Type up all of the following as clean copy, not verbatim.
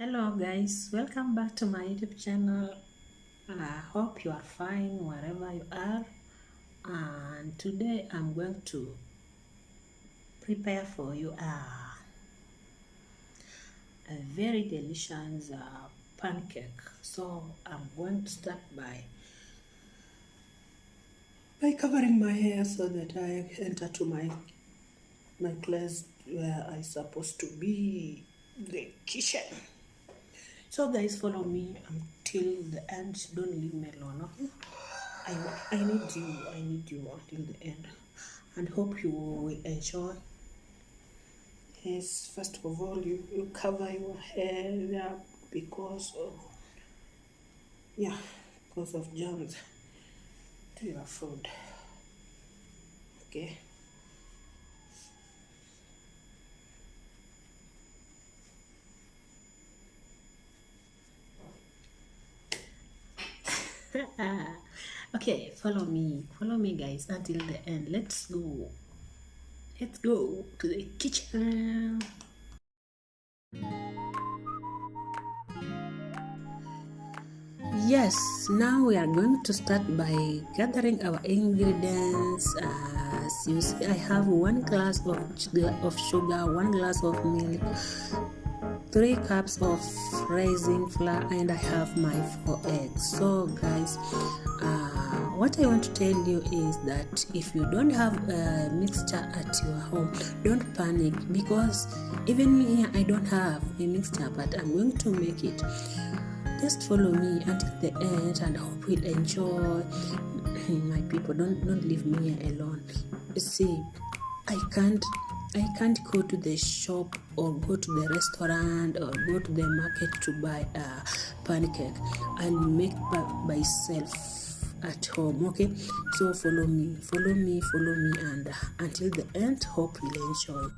Hello guys, welcome back to my YouTube channel. I hope you are fine wherever you are. And today I'm going to prepare for you a very delicious pancake. So I'm going to start by covering my hair so that I enter to my place where I supposed to be, the kitchen. So guys, follow me until the end. Don't leave me alone, okay? I need you until the end, and hope you will enjoy. Yes, first of all, you cover your hair up because of germs to your food. Okay. Okay, follow me guys until the end. Let's go to the kitchen. Yes, now we are going to start by gathering our ingredients. As you see, I have 1 glass of sugar, 1 glass of milk, 3 cups of raising flour, and I have my 4 eggs. So guys, what I want to tell you is that if you don't have a mixture at your home, don't panic, because even me here I don't have a mixture, but I'm going to make it. Just follow me until the end and hope you'll enjoy. My people, don't leave me here alone. See, I can't go to the shop or go to the restaurant or go to the market to buy a pancake and make by myself at home. Okay, so follow me, and until the end, hope you'll enjoy.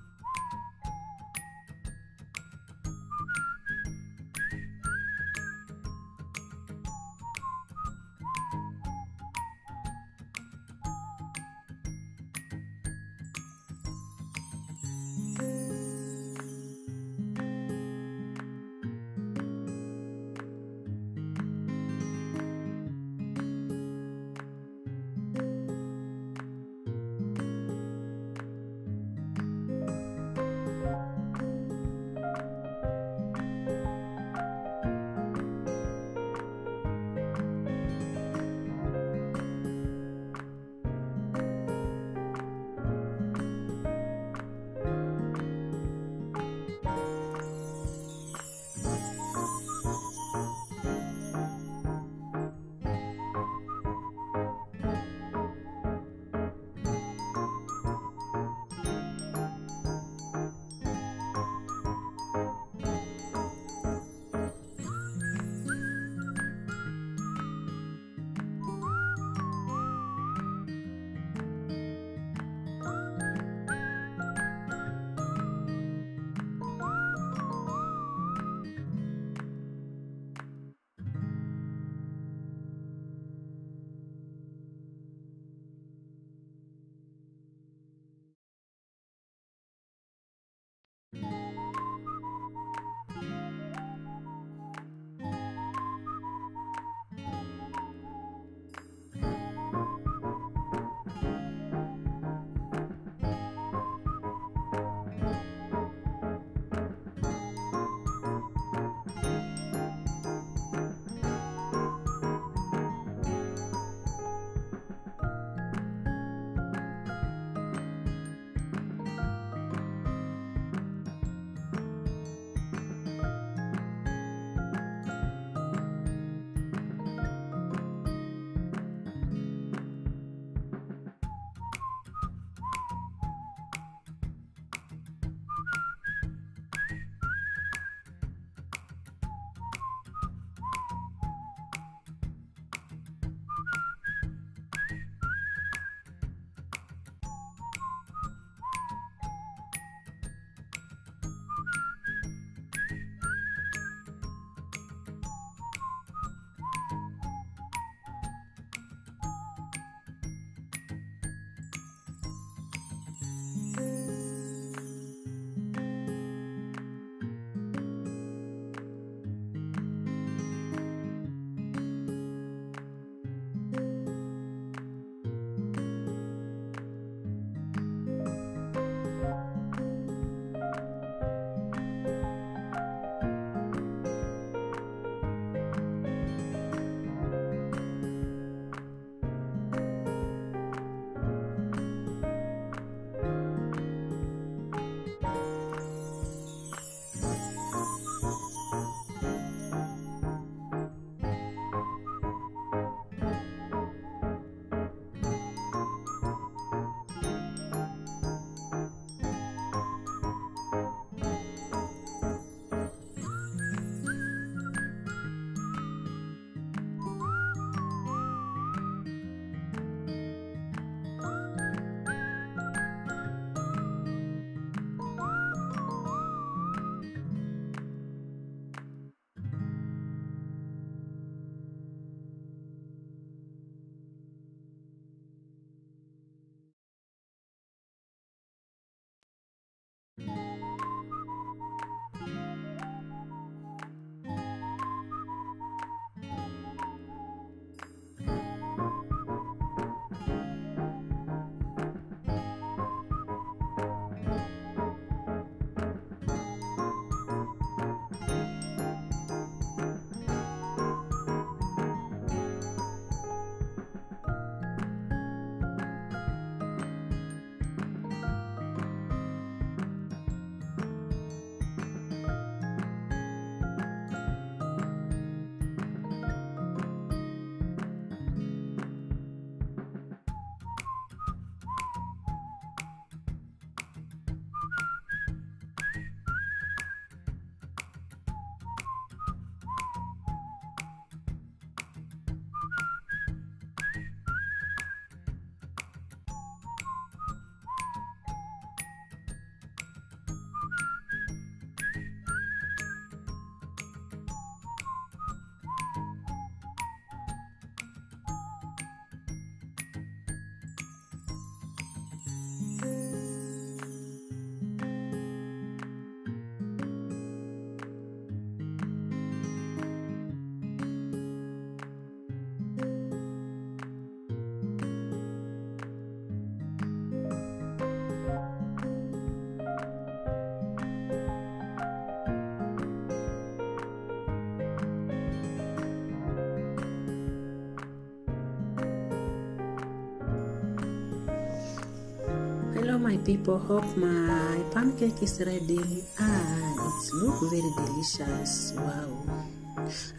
my people, hope my pancake is ready and it looks very delicious. Wow,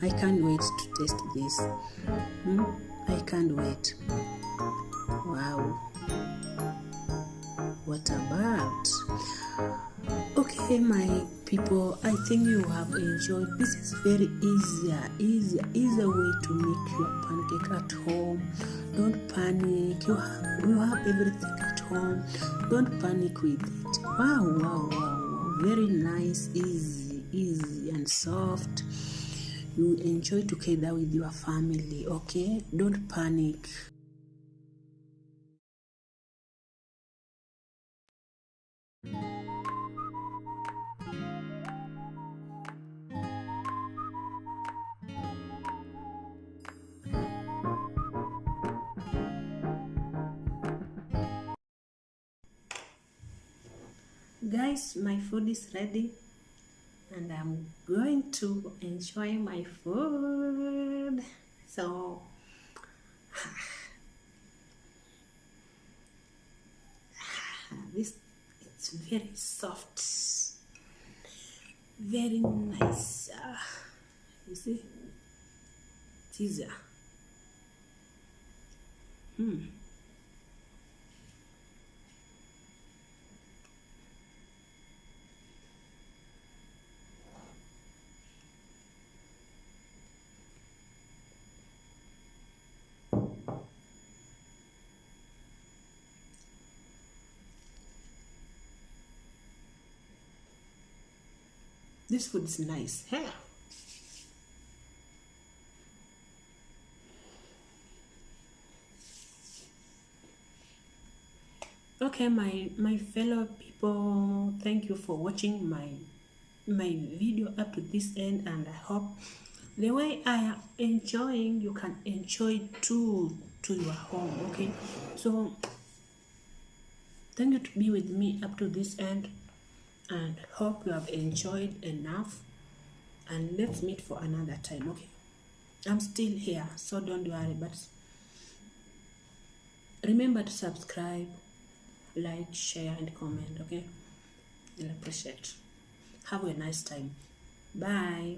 I can't wait to taste this. I can't wait. Wow, what about? Okay, my people, I think you have enjoyed. This is very easier way to make your pancake at home. Don't panic. You have everything at home. Don't panic with it. Wow. Very nice, easy and soft. You enjoy together with your family, okay? Don't panic. Guys, my food is ready and I'm going to enjoy my food. So this, it's very soft, very nice. You see, teaser. This food is nice. Huh? Okay, my fellow people, thank you for watching my video up to this end, and I hope the way I am enjoying, you can enjoy too to your home. Okay, so thank you to be with me up to this end, and hope you have enjoyed enough, and let's meet for another time. Okay, I'm still here, so don't worry, but remember to subscribe, like, share and comment. Okay, I'll appreciate. Have a nice time. Bye.